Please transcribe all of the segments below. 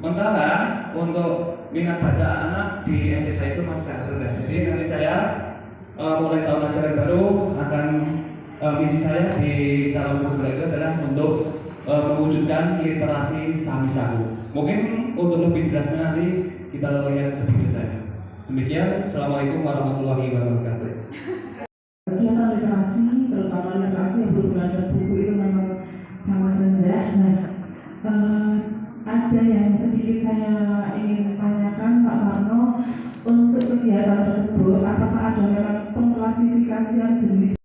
Sementara untuk minat baca anak di SD saya itu masih sangat rendah. Jadi nanti saya mulai tahun ajaran baru akan misi saya di calon guru itu adalah untuk mewujudkan literasi Sami-Sahu. Mungkin untuk lebih jelasnya nanti kita lihat lebih detail. Demikian, Assalamualaikum warahmatullahi wabarakatuh. Kegiatan literasi, terutama literasi yang berhubungan dengan buku itu memang sangat rendah. Ada yang sedikit saya ingin tanyakan Pak Warno, untuk kegiatan tersebut apakah ada memang pengklasifikasian jenis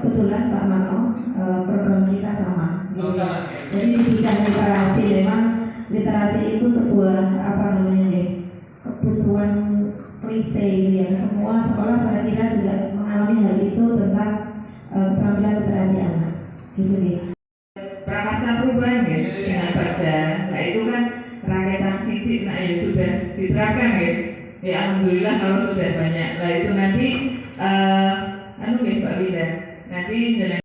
kebetulan Pak Warno program kita sama. Jadi di bidang literasi memang literasi itu sebuah kebutuhan klise ya. Semua sekolah saya kira juga mengalami hal itu tentang keterampilan literasi anak. Gitu deh. Prakarsa perubahan ya dengan baca. Nah itu kan rakyatan sidik, nah ya sudah diterapkan ya. Ya alhamdulillah kalau sudah banyak. Nah itu nanti Mbak Wida nanti jalan.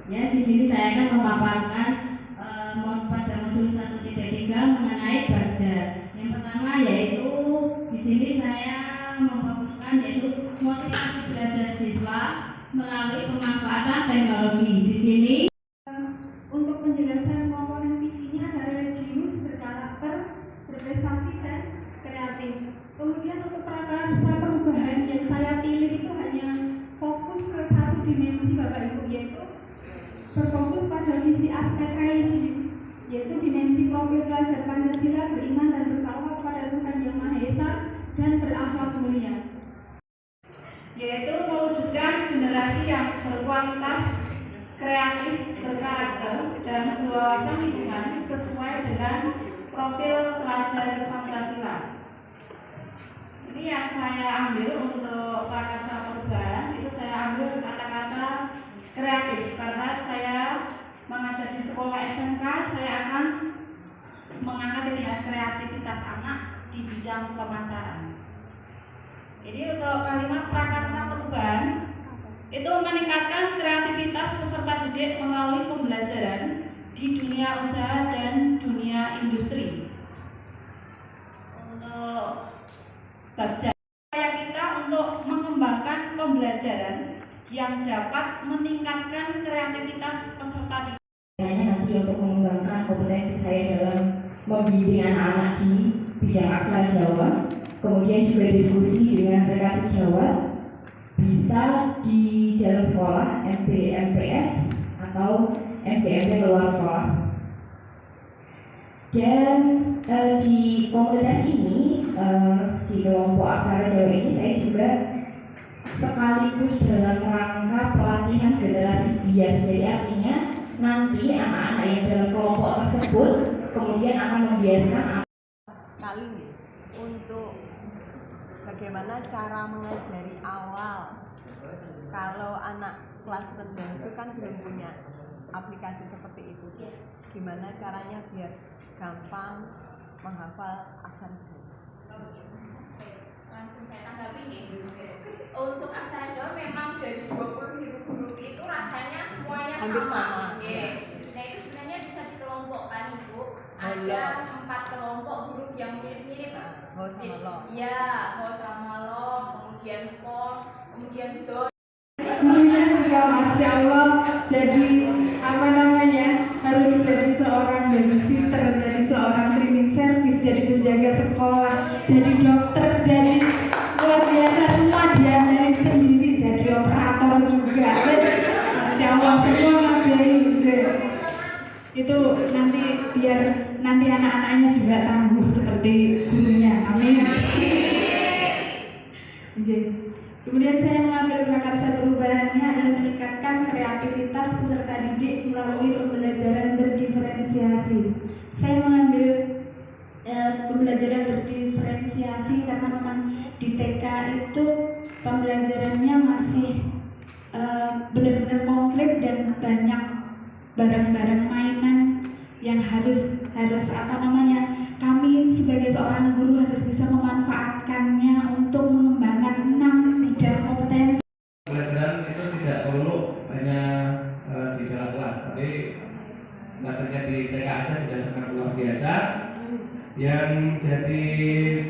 Ya di sini saya akan memaparkan pada modul 1.3 mengenai Barja. Yang pertama yaitu di sini saya memfokuskan yaitu motivasi belajar siswa melalui pemanfaatan teknologi. Di sini untuk penjelasan komponen visinya ada religius, berkarakter, berprestasi dan kreatif. Kemudian untuk prakarsa perubahan yang saya pilih itu hanya fokus ke satu dimensi Bapak Ibu, yaitu berfokus pada visi aspek religius, yaitu dimensi profil pelajar Pancasila beriman dan bertakwa kepada Tuhan Yang Maha Esa dan berakhlak mulia, yaitu mewujudkan generasi yang berkualitas, kreatif, berkarakter, dan berwawasan lingkungan sesuai dengan profil pelajar Pancasila. Ini yang saya ambil untuk prakarsa perubahan, itu saya ambil kata-kata kreatif karena saya mengajar di sekolah SMK, saya akan mengangkat kreativitas anak di bidang pemasaran. Jadi untuk kalimat prakarsa perubahan itu meningkatkan kreativitas peserta didik melalui pembelajaran di dunia usaha dan dunia industri. Untuk Bagja, upaya kita untuk mengembangkan pembelajaran yang dapat meningkatkan kreativitas peserta didik. Nanti untuk mengembangkan kompetensi saya dalam membimbing anak-anak di bidang aksara Jawa, kemudian juga diskusi dengan redaksi Jawa, bisa di dalam sekolah MPMPS atau MPMP luar sekolah. Dan di komunitas ini, di kelompok aksara Jawa ini saya juga sekaligus dalam rangka pelatihan generasi bias. Jadi artinya nanti anak-anak yang dalam kelompok tersebut kemudian akan membiaskan sekali nih untuk bagaimana cara mengajari awal. Kalau anak kelas rendah itu kan belum punya aplikasi seperti itu. Gimana caranya biar gampang menghafal aksara Jawa? Langsung saya tanggapi nih. Untuk aksara Jawa memang dari 20 huruf itu rasanya semuanya hampir sama. Nah itu sebenarnya bisa dikelompokkan Ibu. Ada 4 kelompok huruf yang mirip-mirip. Ho sama lo. Iya, ho sama lo, kemudian ko, kemudian do. Masya Allah, jadi harus jadi seorang babysitter, jadi seorang cleaning service, jadi penjaga sekolah, jadi dokter, jadi luar biasa semua dia milik sendiri, jadi operator juga. Masya Allah, semua ngajarin juga. Itu nanti biar nanti anak-anaknya juga tangguh seperti gurunya. Amin. Kemudian saya mengambil prakarsa perubahannya adalah meningkatkan kreativitas peserta didik melalui pembelajaran berdiferensiasi. Saya mengambil pembelajaran berdiferensiasi karena memang di TK itu pembelajarannya masih benar-benar konkret dan banyak barang-barang mainan yang harus kami sebagai seorang guru harus bisa memanfaatkannya untuk mengembangkan 6 bidang kompetensi. Pembelajaran itu tidak perlu hanya di dalam kelas, tapi belajarnya di TKA sudah sangat luar biasa. Yang jadi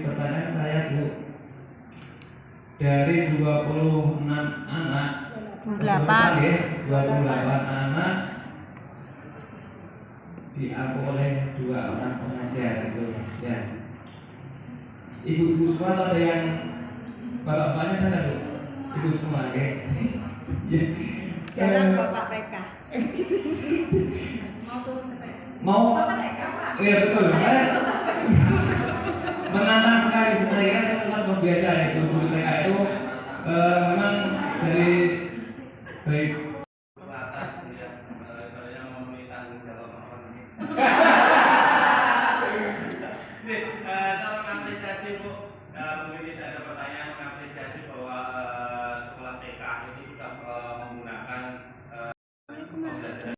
pertanyaan saya, Bu, dari 26 anak, 28 anak diampu oleh 2 orang pengajar itu, ya. Ibu-ibu semua ada yang bapak-bapaknya ada, Bu? Ibu semua, ya. Jarang bapak TK. Mau? Iya betul. Menantang sekali sebenarnya kan luar biasa itu guru TK itu memang dari baik. Saya mengapresiasi Bu, mungkin tidak ada pertanyaan, mengapresiasi bahwa sekolah TK ini sudah menggunakan pembelajaran.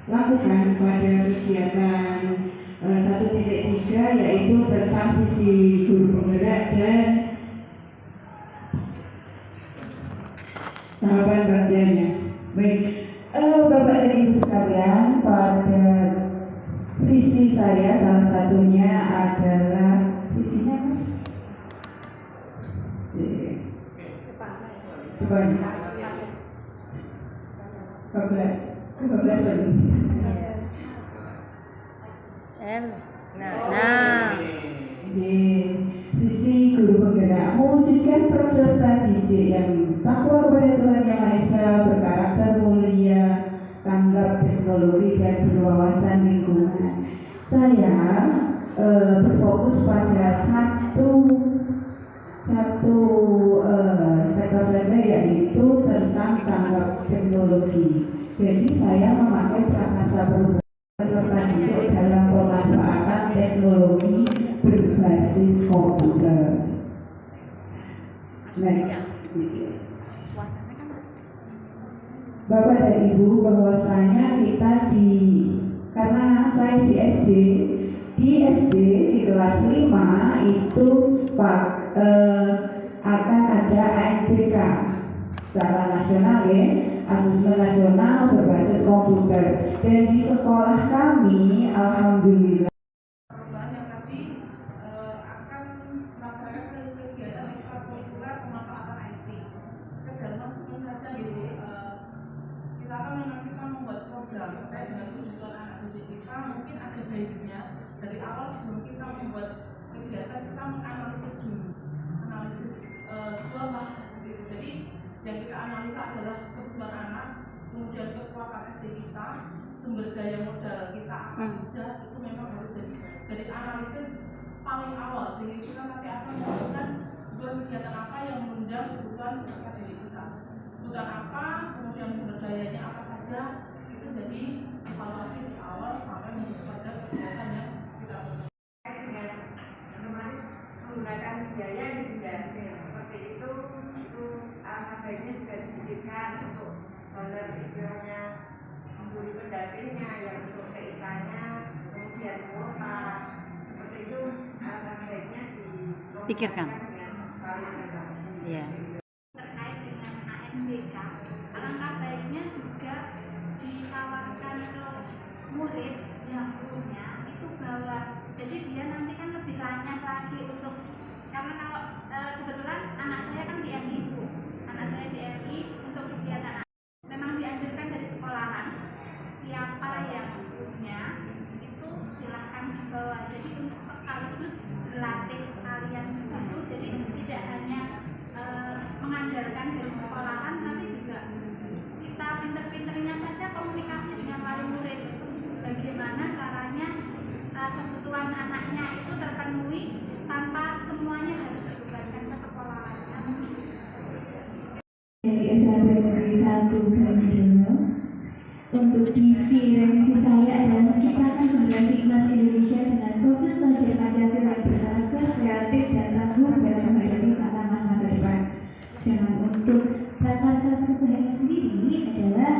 Lakukan pada kegiatan 1.3 yaitu tentang visi guru penggerak dan tahapan belajarnya. Baik, Bapak dan Ibu sekalian, pada visi saya salah satunya adalah visinya depan 15 lagi. Di sisi guru penggerak mewujudkan peserta didik yang takwa kepada Tuhan Yang Maha Esa, berkarakter mulia, tanggap teknologi dan berwawasan lingkungan. Saya berfokus pada satu sektor saja, yaitu tentang tanggap teknologi. Jadi saya memakai prasangka peserta didik dalam pemanfaatan teknologi berbasis komputer. Bapak dan Ibu, bahwasanya kita karena saya di SD di kelas 5 itu akan ada ANPK secara nasional, ya, asesmen nasional berbasis komputer, dan di sekolah kami alhamdulillah akan melaksanakan kegiatan ekstrakurikuler pemanfaatan IT. Sekedar masukin saja, jadi kita akan membuat program terkait dengan kebutuhan anak didik kita. Mungkin ada baiknya dari awal sebelum kita membuat kegiatan kita menganalisis dulu, analisis SWOT lah seperti itu. Jadi yang kita analisa adalah kebutuhan anak, kemudian kekuatan SD kita, sumber daya modal kita apa saja, itu memang harus jadi analisis paling awal, sehingga kita nanti akan melakukan sebuah kegiatan apa yang menunjang kebutuhan peserta didik kita. kebutuhan apa, kemudian sumber dayanya apa saja, itu jadi evaluasi di awal sampai menuju pada kegiatan yang kita butuhkan. Dengan otomatis menggunakan biaya gitu ya, seperti itu alangkah baiknya juga sedikitkan untuk donor istilahnya memberi pendampingnya yang untuk TIK-nya, kemudian kuota seperti itu alangkah baiknya pikirkan. Iya. Terkait dengan AMBK, alangkah baiknya juga ditawarkan ke murid yang punya itu bahwa jadi dia nanti kan lebih lancar lagi untuk, karena kalau kebetulan anak saya kan di MI Bu, anak saya di MI untuk kegiatan memang dianjurkan dari sekolahan siapa yang punya itu silahkan dibawa, jadi untuk sekaligus berlatih sekalian di situ, jadi tidak hanya mengandalkan dari sekolahan tapi juga kita pinter-pinternya saja komunikasi dengan wali murid, bagaimana caranya kebutuhan anaknya itu terpenuhi tanpa semuanya harus dibebankan ke sekolahannya. Dari SMP Negeri 1 Gandrino, untuk misi remisi saya adalah menciptakan generasi emas Indonesia dengan fokus belajar Pancasila berkarakter kreatif dan tangguh dalam menghadapi tantangan masa depan. Dan untuk prakarsa perubahan sendiri adalah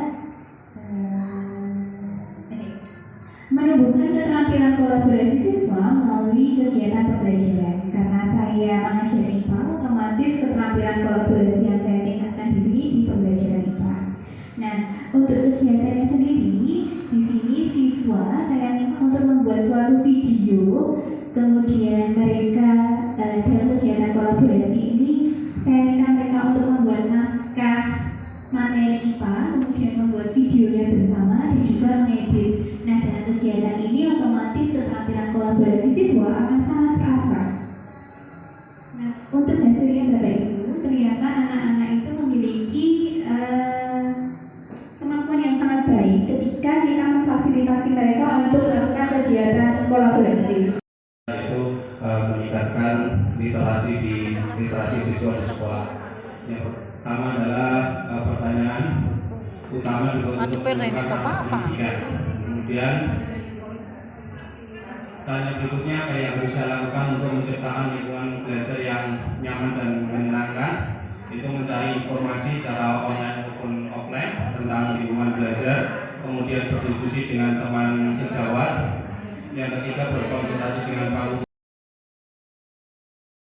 menumbuhkan keterampilan kolaborasi siswa melalui kegiatan pembelajaran. Karena saya mengajar IPA, otomatis keterampilan kolaborasi yang saya tingkatkan di sini di pembelajaran IPA. Nah, untuk kegiatannya sendiri, di sini siswa saya minta untuk membuat suatu video, kemudian mereka dalam kegiatan kolaborasi ini saya minta mereka untuk membuat naskah materi IPA, kemudian membuat videonya bersama dan juga mengedit. Nah, dengan kegiatan ini otomatis keterampilan kolaborasi siswa akan sangat terasa. Nah, untuk hasilnya Bapak Ibu, ternyata anak-anak itu memiliki kemampuan yang sangat baik ketika kita memfasilitasi mereka untuk melakukan kegiatan kolaborasi. Yaitu meningkatkan literasi siswa di sekolah. Yang pertama adalah pertanyaan utama untuk meningkatkan pendidikan. Kemudian tanya berikutnya apa yang bisa lakukan untuk menciptakan lingkungan belajar yang nyaman dan menyenangkan. Itu mencari informasi secara online maupun offline tentang lingkungan belajar, kemudian berdiskusi dengan teman sejawat. Yang ketiga berkonsultasi dengan